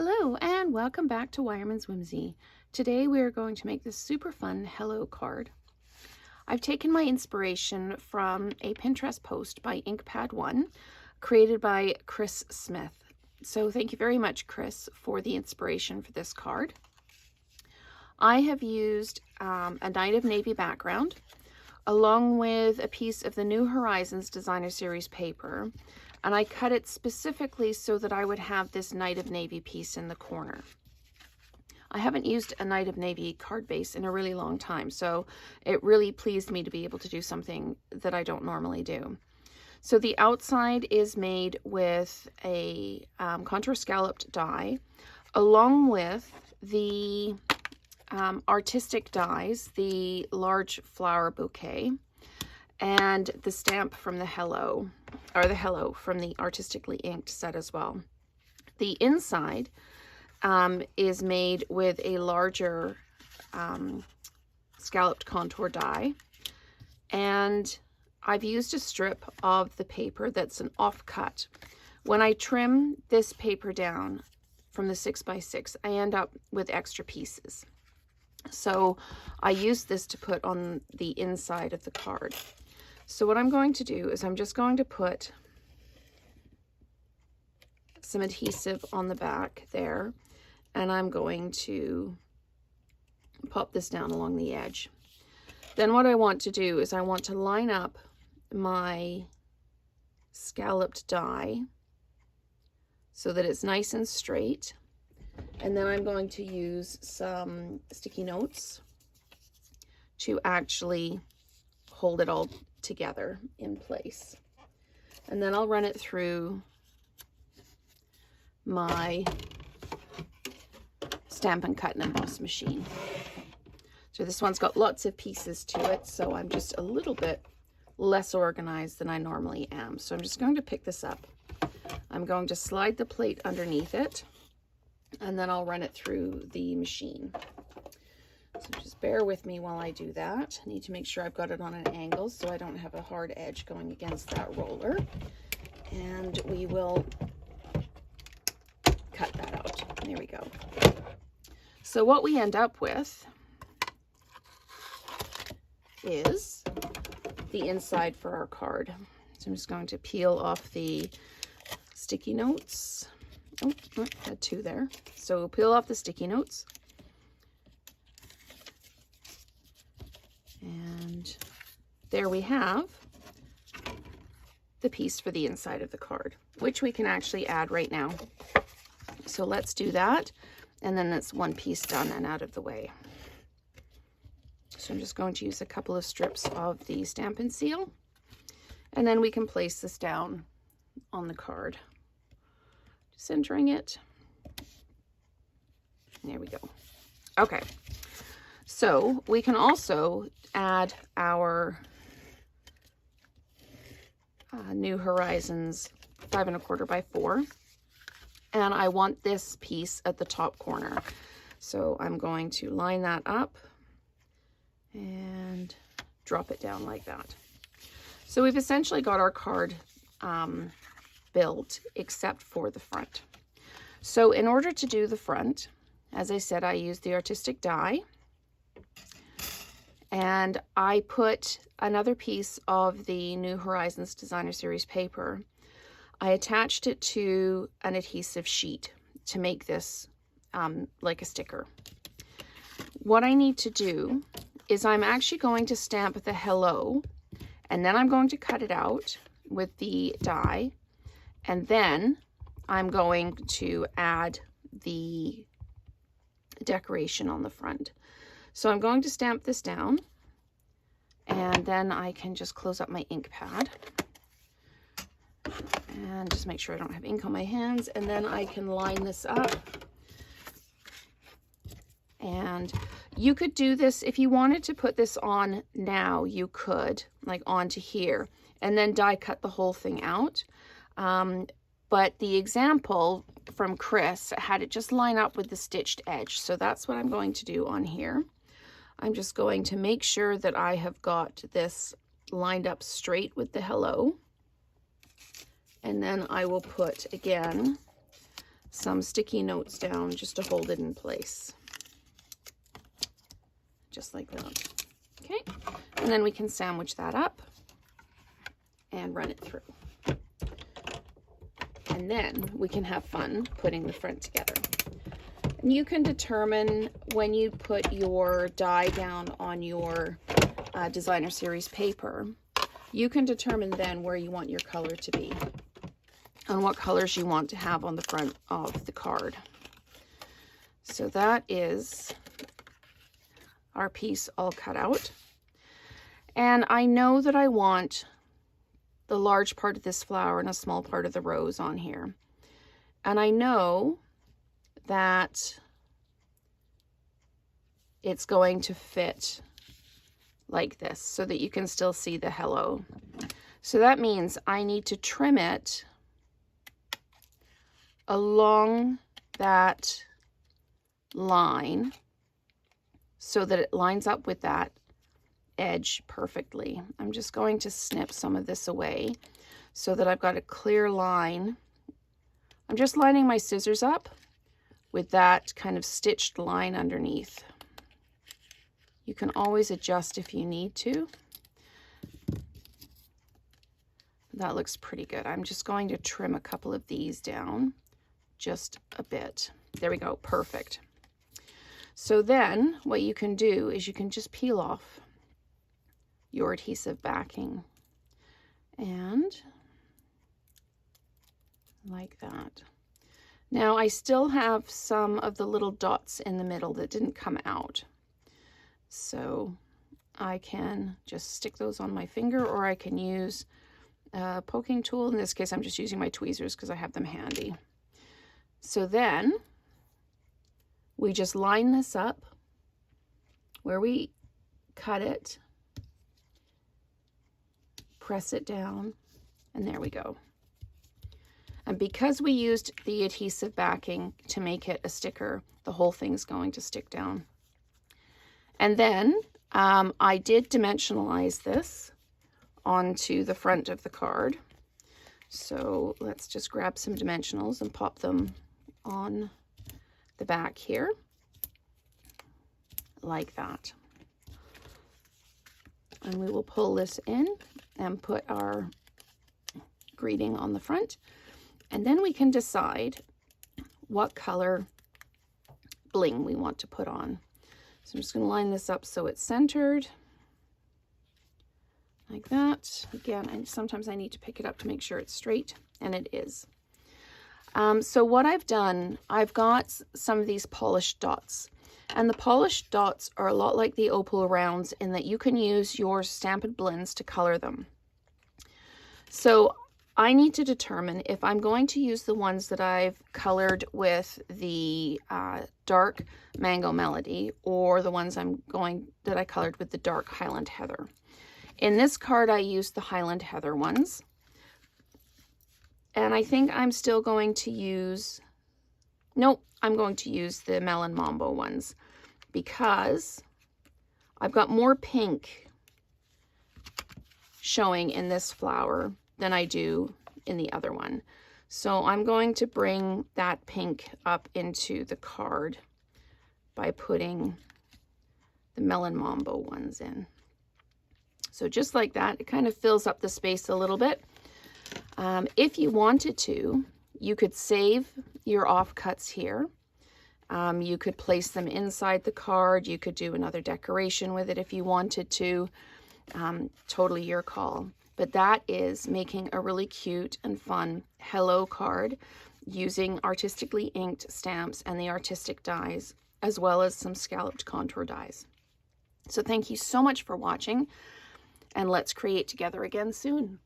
Hello and welcome back to Wireman's Whimsy. Today we are going to make this super fun hello card. I've taken my inspiration from a Pinterest post by InkPad1 created by Chris Smith. So thank you very much, Chris, for the inspiration for this card. I have used a Night of Navy background along with a piece of the new Horizons Designer Series paper, and I cut it specifically so that I would have this Night of Navy piece in the corner. I haven't used a Night of Navy card base in a really long time, so it really pleased me to be able to do something that I don't normally do. So the outside is made with a contour scalloped die, along with the artistic dies, the large flower bouquet, and the stamp from the hello, or the hello from the Artistically Inked set as well. The inside is made with a larger scalloped contour die, and I've used a strip of the paper that's an offcut. When I trim this paper down from the 6x6, I end up with extra pieces. So I use this to put on the inside of the card. So what I'm going to do is I'm just going to put some adhesive on the back there, and I'm going to pop this down along the edge. Then what I want to do is I want to line up my scalloped die so that it's nice and straight. And then I'm going to use some sticky notes to actually hold it all together in place. And then I'll run it through my Stampin' Cut and Emboss machine. So this one's got lots of pieces to it, so I'm just a little bit less organized than I normally am. So I'm just going to pick this up. I'm going to slide the plate underneath it, and then I'll run it through the machine. So just bear with me while I do that. I need to make sure I've got it on an angle so I don't have a hard edge going against that roller. And we will cut that out. There we go. So what we end up with is the inside for our card. So I'm just going to peel off the sticky notes. Oh, had two there. So peel off the sticky notes. And there we have the piece for the inside of the card, which we can actually add right now. So let's do that. And then that's one piece done and out of the way. So I'm just going to use a couple of strips of the Stampin' Seal. And then we can place this down on the card. Centering it. There we go. Okay, so we can also add our new Horizons 5 1/4 by 4, and I want this piece at the top corner. So I'm going to line that up and drop it down like that. So we've essentially got our card built except for the front. So in order to do the front, as I said, I used the artistic die, and I put another piece of the new Horizons Designer Series paper. I attached it to an adhesive sheet to make this like a sticker. What I need to do is I'm actually going to stamp the hello, and then I'm going to cut it out with the die, and then I'm going to add the decoration on the front. So I'm going to stamp this down, and then I can just close up my ink pad and just make sure I don't have ink on my hands, and then I can line this up. And you could do this if you wanted to put this on now, you could, like onto here, and then die cut the whole thing out. But the example from Chris had it just line up with the stitched edge. So that's what I'm going to do on here. I'm just going to make sure that I have got this lined up straight with the hello. And then I will put, again, some sticky notes down just to hold it in place. Just like that. Okay, and then we can sandwich that up and run it through. And then we can have fun putting the front together. And you can determine when you put your die down on your designer series paper, you can determine then where you want your color to be and what colors you want to have on the front of the card. So that is our piece all cut out. And I know that I want the large part of this flower and a small part of the rose on here. And I know that it's going to fit like this so that you can still see the hello. So that means I need to trim it along that line so that it lines up with that edge perfectly. I'm just going to snip some of this away so that I've got a clear line. I'm just lining my scissors up with that kind of stitched line underneath. You can always adjust if you need to. That looks pretty good. I'm just going to trim a couple of these down just a bit. There we go, perfect. So then what you can do is you can just peel off your adhesive backing and like that. Now I still have some of the little dots in the middle that didn't come out. So I can just stick those on my finger, or I can use a poking tool. In this case, I'm just using my tweezers because I have them handy. So then we just line this up where we cut it, press it down, and there we go. And because we used the adhesive backing to make it a sticker, the whole thing's going to stick down. And then I did dimensionalize this onto the front of the card. So let's just grab some dimensionals and pop them on the back here, like that. And we will pull this in and put our greeting on the front. And then we can decide what color bling we want to put on. So I'm just going to line this up so it's centered, like that. Again, sometimes I need to pick it up to make sure it's straight, and it is. So what I've done, I've got some of these polished dots. And the polished dots are a lot like the opal rounds in that you can use your Stampin' Blends to color them. So I need to determine if I'm going to use the ones that I've colored with the dark Mango Melody, or the ones that I colored with the dark Highland Heather. In this card, I used the Highland Heather ones. And I think I'm still going to use, nope, I'm going to use the Melon Mambo ones because I've got more pink showing in this flower than I do in the other one. So I'm going to bring that pink up into the card by putting the Melon Mambo ones in. So just like that, it kind of fills up the space a little bit. If you wanted to, you could save your offcuts here. You could place them inside the card. You could do another decoration with it if you wanted to. Totally your call. But that is making a really cute and fun hello card using Artistically Inked stamps and the artistic dies, as well as some scalloped contour dies. So thank you so much for watching, and let's create together again soon.